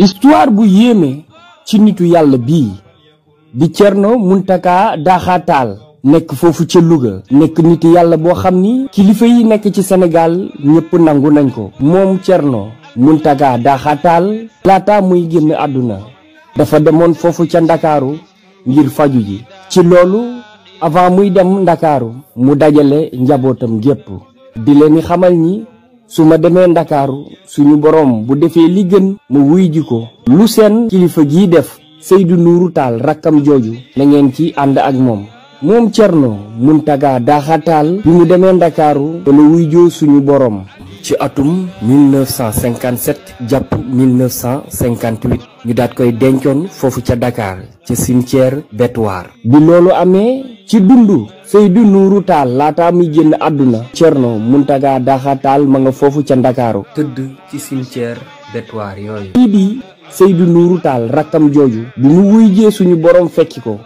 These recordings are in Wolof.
histoire bu yéeme ci nitu yàlla bii di Thierno Mountaga Daha Tall nekk foofu ca Louga nekk nitu yàlla boo xam ni kilifa yi nekk ci Sénégal ñëpp nangu nañ ko. moom Thierno Mountaga Daha Tall laata muy génn àdduna dafa demoon foofu ca Ndakaaru ngir faju ji. ci loolu avant muy dem Ndakaaru mu dajale njabootam gépp di leen xamal ni su ma demee Ndakaaru suñu borom bu defee li gën mu wuy ji ko. lu seen kilifa gii def Seydou Nourou Tall rakkam jooju na ngeen ci ànd ak moom. moom Thierno Mountaga Daha Tall bi mu demee Ndakaaru te la wuy joo suñu borom ci atum 1957 jàpp 1958 ñu daat koy dencoon foofu ca Dakar ca cimetière Betuwaar. bi loolu amee ci dundu Seydou Nourou Tall laata muy génn àdduna Thierno Mountaga Daha Tall ma nga foofu ca Ndakaaru tëdd ci cimetière Betuwaar yooyu. kii di Seydou Nourou Tall rakkam jooju bi mu wuy jee suñu borom fekki ko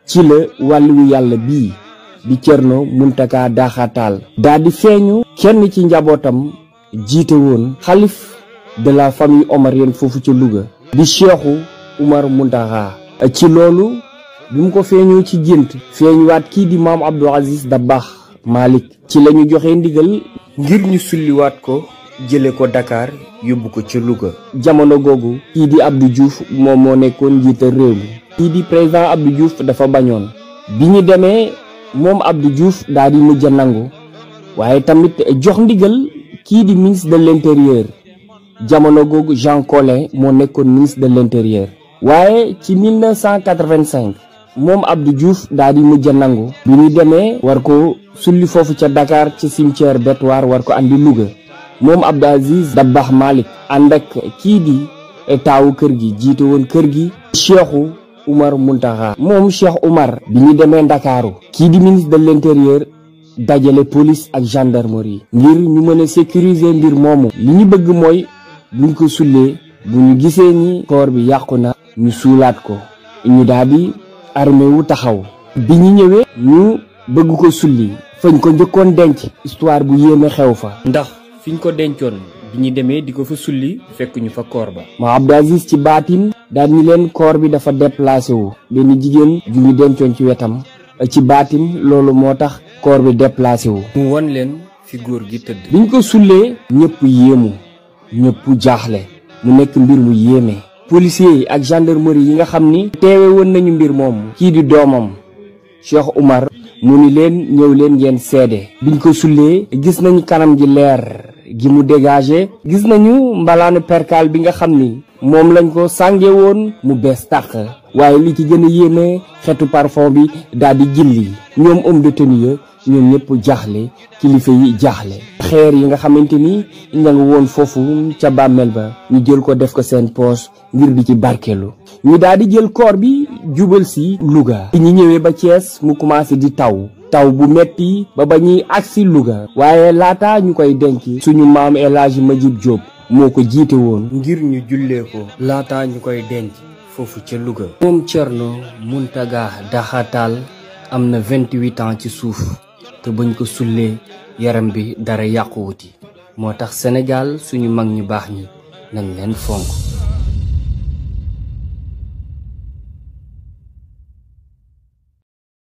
ci la wàllu yàlla bii di Thierno Mountaga Daha Tall daa di feeñu kenn ci njabootam jiite woon xalif de la famille omarienne foofu ca Louga di Cheikhu Umar Mountakha. ci loolu bi mu ko feeñoo ci gént feeñuwaat kii di maam Abdou Aziz Dabakh Malick ci la ñu joxe ndigal ngir ñu sulliwaat ko jële ko Dakar yóbbu ko ca Louga. jamono googu kii di Abdou Diouf moom moo nekkoon njiital réew mi. kii di président Abdou Diouf dafa bañoon bi ñu demee moom Abdou Diouf daal di mujj a nangu waaye tamit jox ndigal kii di ministre de l'intérieur jamono googu Jean Collin moo nekkoon ministre de l'intérieur. waaye ci 1985 moom Abdou Diouf daal di mujj a nangu bi ñu demee war ko sulli foofu ca Dakar ci cimetière Betuwaar war ko andi Louga moom Abdou Aziz Dabakh Malick ànd ak kii di taawu kër gi jiite woon kër gi Cheikhu Umar Mountakha. moom Cheikh Umar bi ñu demee Ndakaaru kii di ministre de l'intérieur dajale police ak gendarmerie ngir ñu mën a sécuriser mbir moomu. li ñu bëgg mooy buñ ko sullee bu ñu gisee ni corps bi yàqu na ñu suulaat ko ñu daal di armé wu taxaw. bi ñu ñëwee ñu bëgg ko sulli fañ ko njëkkoon denc histoire bu yéeme xew fa. ndax fiñ ko dencoon bi ñu demee di ko fa sulli fekk ñu fa corps ba. ma Abdou Aziz ci baatin daal ni leen corps bi dafa déplacé wu benn jigéen ju ñu dencoon ci wetam ci baatin loolu moo tax corps bi déplacé wu. mu won leen fi góor gi tëdd. biñ ko sullee ñëpp yéemu ñëpp jaaxle mu nekk mbir mu yéeme. policiers yi ak gendarmerie yi nga xam ni teewe woon nañu mbir moomu kii di doomam Cheikh Umar mu ni leen ñëw leen ngeen seede. biñ ko sullee gis nañu kanam gi leer gi mu dégagé gis nañu mbalaanu perkaal bi nga xam ni moom lañ ko sànge woon mu bees tàq waaye li ci gën a yéeme xeetu parfum bi daal di gilli. ñoom homme de tenue ya ñoom ñëpp jaaxle kilifa yi jaaxle. xeer yi nga xamante ni ña nga woon foofu ca bàmmeel ba ñu jël ko def ko seen poche ngir di ci barkeelu. ñu daal di jël corps bi jubal si Louga. ñi ñëwee ba Thiès mu commencé di taw bu metti ba ñuy agsi Louga. waaye laata ñu koy denc suñu maam El Hadji Majib Diop moo ko jiite woon ngir ñu jullee ko laata ñu koy denc foofu ca Louga. moom Thierno Mountaga Daha Tall am na 28 ans ci suuf te bañ ko sullee yaram bi dara yàquwuti moo tax Sénégal suñu mag ñu baax ñi nañ leen fonk.